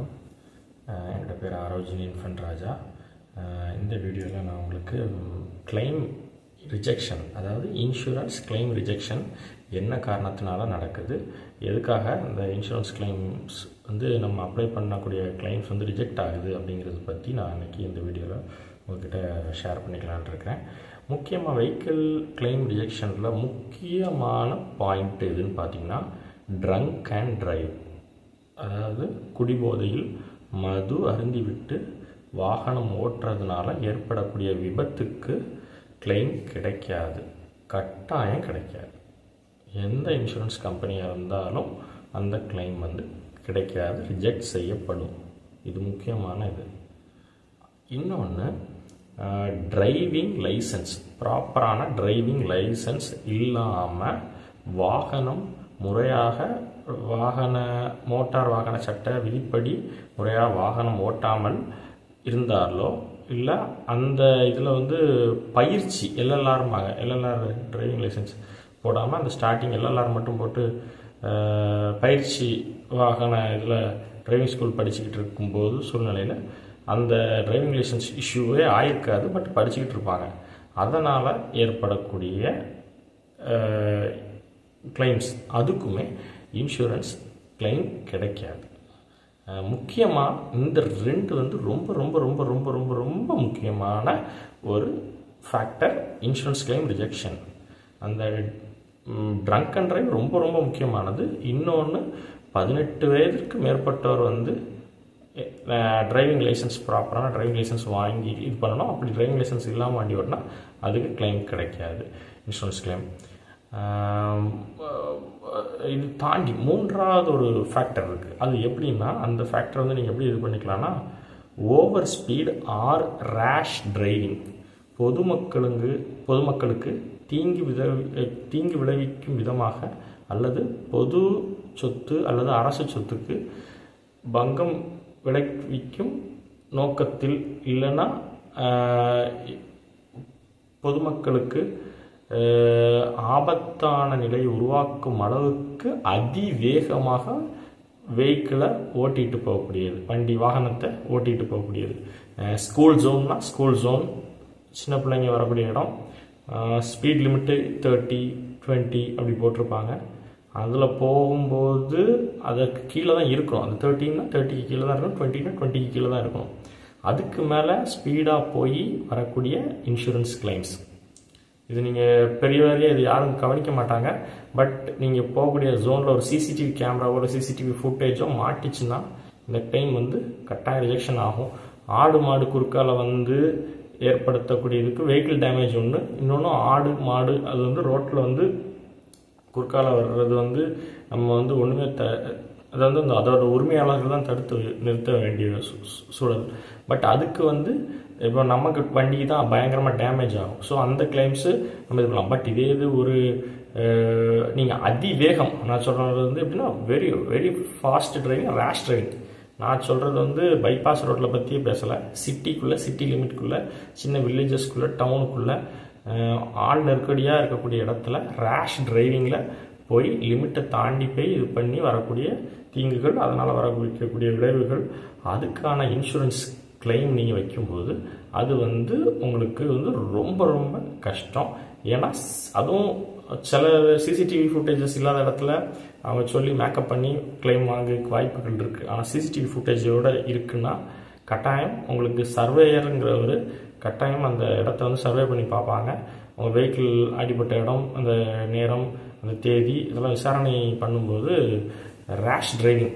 வணக்கம். என்னோட பேர் ஆரோஜினி இன்ஃபன்ட் ராஜா. இந்த வீடியோவில் நான் உங்களுக்கு கிளைம் ரிஜெக்ஷன், அதாவது இன்சூரன்ஸ் கிளைம் ரிஜெக்ஷன் என்ன காரணத்தினால நடக்குது, எதுக்காக இந்த இன்சூரன்ஸ் கிளைம்ஸ் நம்ம அப்ளை பண்ணக்கூடிய கிளைம்ஸ் ரிஜெக்ட் ஆகுது அப்படிங்கிறத பற்றி நான் இன்றைக்கி இந்த வீடியோவில் உங்கள்கிட்ட ஷேர் பண்ணிக்கலான் இருக்கேன். முக்கியமாக வெஹிக்கிள் கிளைம் ரிஜெக்ஷனில் முக்கியமான பாயிண்ட் எதுன்னு பார்த்தீங்கன்னா ட்ரங்க் அண்ட் டிரைவ், அதாவது குடிபோதையில் மது அருந்திவிட்டு வாகனம் ஓட்டுறதுனால ஏற்படக்கூடிய விபத்துக்கு கிளைம் கிடைக்காது, கட்டாயம் கிடைக்காது. எந்த இன்சூரன்ஸ் கம்பெனியாக இருந்தாலும் அந்த கிளைம் கிடைக்காது, ரிஜெக்ட் செய்யப்படும். இது முக்கியமான இது. இன்னொன்று, டிரைவிங் லைசன்ஸ், ப்ராப்பரான டிரைவிங் லைசன்ஸ் இல்லாமல் வாகனம் முறையாக மோட்டார் வாகன சட்ட விதிப்படி முறையாக வாகனம் ஓட்டாமல் இருந்தாலோ, இல்லை அந்த இதில் பயிற்சி எல்எல்ஆர் டிரைவிங் லைசன்ஸ் போடாமல் அந்த ஸ்டார்டிங் எல்எல்ஆர் மட்டும் போட்டு பயிற்சி வாகன இதில் டிரைவிங் ஸ்கூல் படிச்சுக்கிட்டு இருக்கும்போது சூழ்நிலையில் அந்த டிரைவிங் லைசன்ஸ் இஷ்யூவே ஆயிருக்காது, பட் படிச்சுக்கிட்டு இருப்பாங்க. அதனால் ஏற்படக்கூடிய கிளைம்ஸ் அதுக்குமே இன்சூரன்ஸ் கிளைம் கிடைக்காது. முக்கியமாக இந்த ரெண்டு ரொம்ப ரொம்ப ரொம்ப ரொம்ப ரொம்ப ரொம்ப முக்கியமான ஒரு ஃபேக்டர் இன்சூரன்ஸ் கிளைம் ரிஜெக்ஷன். அந்த ட்ரங்க் அண்ட் டிரைவ் ரொம்ப ரொம்ப முக்கியமானது. இன்னொன்று, 18 வயதிற்கு மேற்பட்டவர் டிரைவிங் லைசன்ஸ், ப்ராப்பரான டிரைவிங் லைசன்ஸ் வாங்கி இது பண்ணணும். அப்படி டிரைவிங் லைசன்ஸ் இல்லாமல் வண்டி ஓட்டினா அதுக்கு கிளைம் கிடைக்காது, இன்சூரன்ஸ் கிளைம். இது தாண்டி மூன்றாவது ஒரு ஃபேக்டர் இருக்குது. அது எப்படின்னா, அந்த ஃபேக்டர் நீங்கள் எப்படி இது பண்ணிக்கலாம்னா, ஓவர் ஸ்பீட் ஆர் ரேஷ் டிரைவிங். பொதுமக்களுக்கு தீங்கு விளைவிக்கும் விதமாக அல்லது பொது சொத்து அல்லது அரசு சொத்துக்கு பங்கம் விளைவிக்கும் நோக்கத்தில், இல்லைன்னா பொதுமக்களுக்கு ஆபத்தான நிலையை உருவாக்கும் அளவுக்கு அதிவேகமாக வெஹிக்கிளை ஓட்டிகிட்டு போகக்கூடியது, வாகனத்தை ஓட்டிகிட்டு போகக்கூடியது. ஸ்கூல் ஜோன்னா ஸ்கூல் ஜோன், சின்ன பிள்ளைங்க வரக்கூடிய இடம், ஸ்பீட் லிமிட்டு 30, 20 அப்படி போட்டிருப்பாங்க. அதில் போகும்போது அதற்கு கீழே தான் இருக்கணும். அது 30ன்னா 30க்கு கீழே தான் இருக்கணும், 20ன்னா 20க்கு கீழே தான் இருக்கணும். அதுக்கு மேலே ஸ்பீடாக போய் வரக்கூடிய இன்சூரன்ஸ் கிளைம்ஸ், இது நீங்கள் பெரியவரையே இது யாரும் கவனிக்க மாட்டாங்க. பட் நீங்கள் போகக்கூடிய ஜோனில் ஒரு சிசிடிவி கேமராவோ ஒரு சிசிடிவி ஃபுட்டேஜோ மாட்டிச்சுன்னா இந்த கிளைம் கட்டாயம் ரிஜெக்ஷன் ஆகும். ஆடு மாடு குறுக்கால ஏற்படுத்தக்கூடியதுக்கு வெஹிக்கிள் டேமேஜ் ஒன்று. இன்னொன்று, ஆடு மாடு அது ரோட்டில் குறுக்கால வர்றது நம்ம ஒன்றுமே அதாவது அதோட உரிமையாளர்கள் தான் தடுத்து நிறுத்த வேண்டிய சூழல். பட் அதுக்கு இப்போ நமக்கு வண்டிக்கு தான் பயங்கரமாக டேமேஜ் ஆகும். ஸோ அந்த கிளைம்ஸு நம்ம இது பண்ணலாம். பட் இதே இது ஒரு நீங்கள் அதிவேகம், நான் சொல்கிறது எப்படின்னா very very fast driving, rash driving. நான் சொல்கிறது பைபாஸ் ரோட்டில் பற்றியே பேசலை. சிட்டிக்குள்ளே, சிட்டி லிமிட்குள்ளே, சின்ன வில்லேஜஸ்குள்ளே, டவுனுக்குள்ளே, ஆள் நெருக்கடியாக இருக்கக்கூடிய இடத்துல ரேஷ் டிரைவிங்கில் போய் லிமிட்டை தாண்டி போய் இது பண்ணி வரக்கூடிய தீங்குகள், அதனால் வரக்கூடிய விளைவுகள், அதுக்கான இன்சூரன்ஸ் கிளைம் நீங்கள் வைக்கும்போது அது உங்களுக்கு ரொம்ப ரொம்ப கஷ்டம். ஏன்னா அதுவும் சில சிசிடிவி ஃபுட்டேஜஸ் இல்லாத இடத்துல அவங்க சொல்லி மேக்கப் பண்ணி கிளைம் வாங்கிறதுக்கு வாய்ப்புகள் இருக்குது. ஆனால் சிசிடிவி ஃபுட்டேஜோடு இருக்குன்னா கட்டாயம் உங்களுக்கு சர்வேயருங்கிறவர் கட்டாயம் அந்த இடத்த சர்வே பண்ணி பார்ப்பாங்க. உங்கள் வெஹிக்கிள் அடிப்பட்ட இடம், அந்த நேரம், அந்த தேதி, இதெல்லாம் விசாரணை பண்ணும்போது ரேஷ் டிரைவிங்,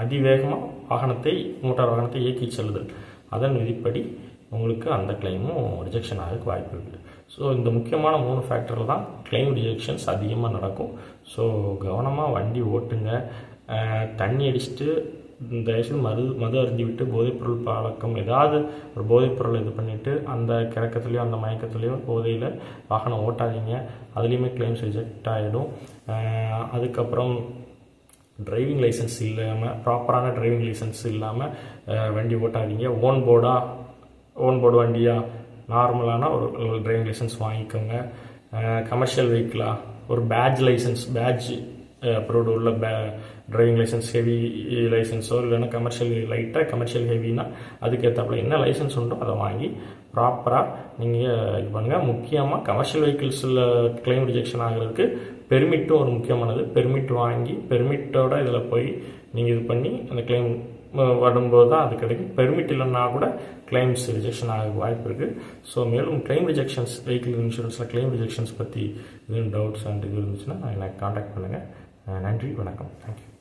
அதிவேகமாக மோட்டார் வாகனத்தை இயக்கி செல்லுதல், அதன் விதிப்படி உங்களுக்கு அந்த கிளைமும் ரிஜெக்ஷன் ஆகிறதுக்கு வாய்ப்பு இருக்குது. ஸோ இந்த முக்கியமான 3 ஃபேக்டரில் தான் கிளைம் ரிஜெக்ஷன்ஸ் அதிகமாக நடக்கும். ஸோ கவனமாக வண்டி ஓட்டுங்க. தண்ணி அடிச்சுட்டு தயவுசெய்து மது அருந்தி விட்டு போதைப்பொருள் பழக்கம், ஏதாவது ஒரு போதைப்பொருள் இது பண்ணிவிட்டு அந்த கிறக்கத்துலேயோ அந்த மயக்கத்துலேயோ போதையில் வாகனம் ஓட்டாதீங்க. அதுலேயுமே கிளைம்ஸ் ரிஜெக்ட் ஆகிடும். அதுக்கப்புறம் டிரைவிங் லைசன்ஸ் இல்லாமல், ப்ராப்பரான டிரைவிங் லைசன்ஸ் இல்லாமல் வண்டி ஓட்டாதீங்க. ஓன் போர்டு வண்டியா நார்மலான ஒரு டிரைவிங் லைசன்ஸ் வாங்கிக்கோங்க. கமர்ஷியல் வெஹிக்கிளாக ஒரு பேட்ஜ் லைசன்ஸ், பேட்ஜ் அப்ரூவ்டு உள்ள டிரைவிங் லைசன்ஸ் ஹெவி லைசன்ஸோ இல்லைன்னா கமர்ஷியல் லைட்டாக கமர்ஷியல் ஹெவினா அதுக்கேற்றாப்புல என்ன லைசன்ஸ் உண்டோ அதை வாங்கி ப்ராப்பராக நீங்கள் இது பண்ணுங்கள். முக்கியமாக கமர்ஷியல் வெஹிக்கிள்ஸில் கிளைம் ரிஜெக்ஷன் ஆகிறதுக்கு பெர்மிட்டும் ஒரு முக்கியமானது. பெர்மிட் வாங்கி பெர்மிட்டோட இதில் போய் நீங்கள் இது பண்ணி அந்த கிளைம் வரும்போது தான் அது கிடைக்கும். பெர்மிட் இல்லைன்னா கூட கிளைம்ஸ் ரிஜெக்ஷன் ஆக வாய்ப்பு இருக்குது. ஸோ மேலும் கிளைம் ரிஜெக்ஷன்ஸ் வெஹிக்கிள் இன்சூரன்ஸில் கிளைம் ரிஜெக்ஷன்ஸ் பற்றி எதுவும் டவுட்ஸ் அண்ட் இது இருந்துச்சுன்னா எனக்கு காண்டாக்ட் பண்ணுங்கள். நன்றி, வணக்கம், தேங்க்யூ.